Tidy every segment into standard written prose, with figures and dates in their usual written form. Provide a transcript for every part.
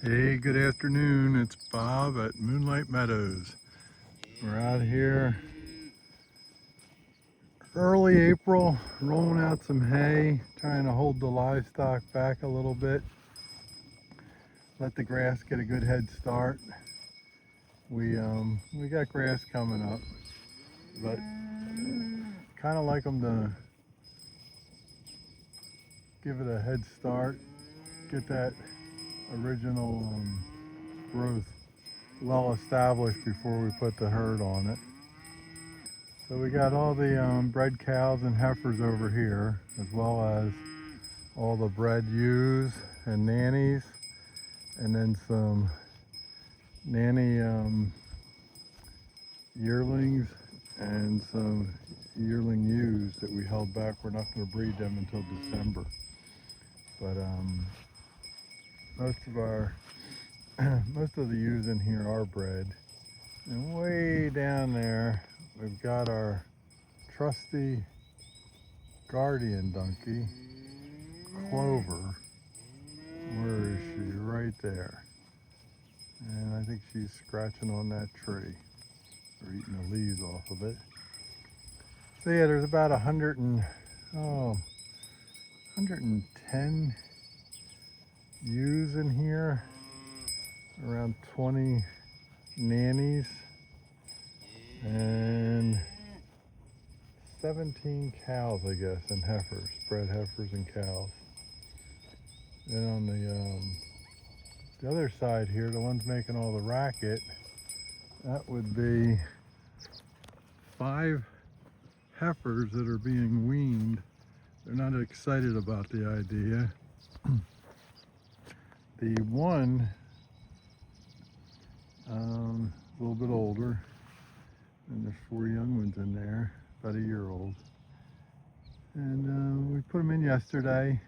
Hey, good afternoon. It's Bob at Moonlight Meadows. We're out here early April, rolling out some hay, trying to hold the livestock back a little bit, let the grass get a good head start. We got grass coming up, but kind of like them to give it a head start, get that original growth well established before we put the herd on it. So we got all the bred cows and heifers over here, as well as all the bred ewes and nannies, and then some nanny yearlings and some yearling ewes that we held back. We're not going to breed them until December. But most of the ewes in here are bred. And way down there, we've got our trusty guardian donkey, Clover. Where is she? Right there. And I think she's scratching on that tree, or eating the leaves off of it. So yeah, there's about 110 ewes in here, around 20 nannies, and 17 cows, I guess, and heifers, bred heifers and cows. Then on the other side here, the ones making all the racket, that would be 5 heifers that are being weaned. They're not excited about the idea. The one, a little bit older, and there's 4 young ones in there, about a year old. And we put them in yesterday.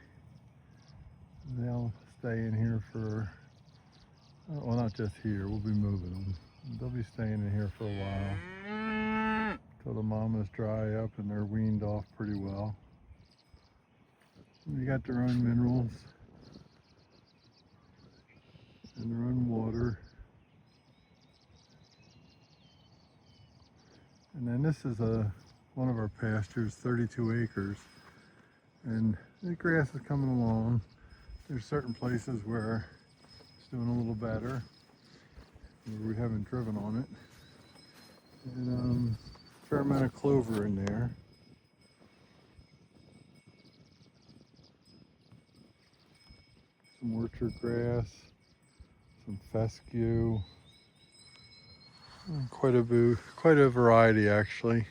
They'll stay in here for, well, not just here, we'll be moving them. They'll be staying in here for a while till the mamas dry up and they're weaned off pretty well. They got their own minerals and their own water. And then this is one of our pastures, 32 acres. And the grass is coming along. There's certain places where it's doing a little better, where we haven't driven on it. And a fair amount of clover in there. Some orchard grass, some fescue, quite a variety actually.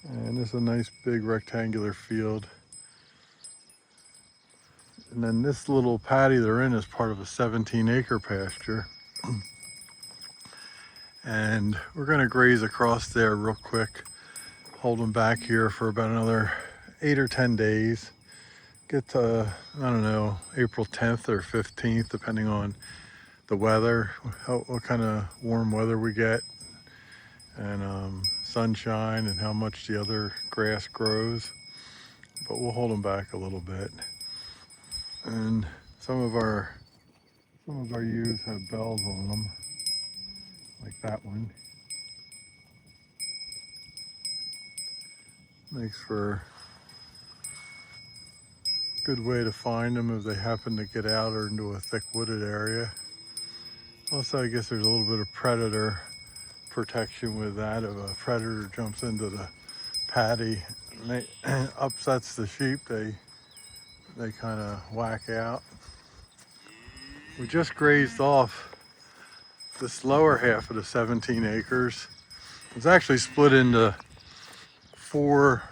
And this is a nice big rectangular field. And then this little paddy they're in is part of a 17-acre pasture. And we're gonna graze across there real quick, hold them back here for about another 8 or 10 days. Get to, I don't know, April 10th or 15th, depending on the weather, what kind of warm weather we get, and sunshine, and how much the other grass grows. But we'll hold them back a little bit. And some of our ewes have bells on them, like that one. Makes for a good way to find them if they happen to get out or into a thick wooded area. Also, I guess there's a little bit of predator protection with that. If a predator jumps into the paddy and upsets the sheep, they kind of whack out. We just grazed off this lower half of the 17 acres. It's actually split into four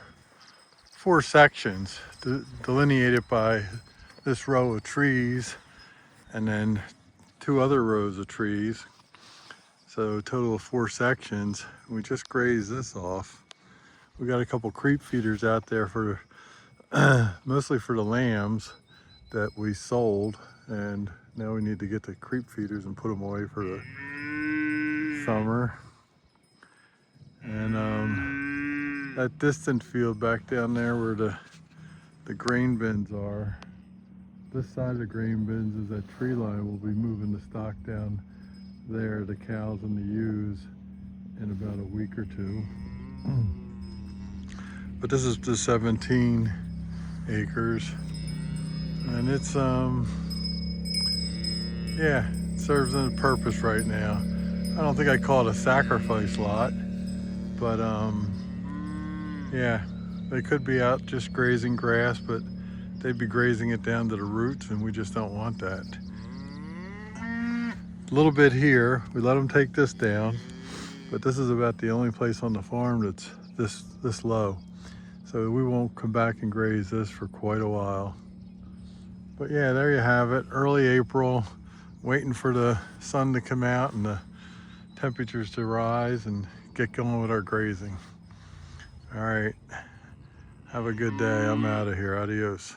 sections, delineated by this row of trees and then 2 other rows of trees. So a total of 4 sections. We just grazed this off. We got a couple creep feeders out there for mostly for the lambs that we sold, and now we need to get the creep feeders and put them away for the summer. And that distant field back down there where the grain bins are, this side of the grain bins is that tree line. We'll be moving the stock down there, the cows and the ewes, in about a week or two. But this is the 17 acres, and it's yeah, it serves a purpose right now. I don't think I call it a sacrifice lot, but yeah, they could be out just grazing grass, but they'd be grazing it down to the roots, and we just don't want that. A little bit here, we let them take this down, but this is about the only place on the farm that's this low. So we won't come back and graze this for quite a while. But yeah, there you have it, early April, waiting for the sun to come out and the temperatures to rise and get going with our grazing. All right, have a good day. I'm out of here. Adios.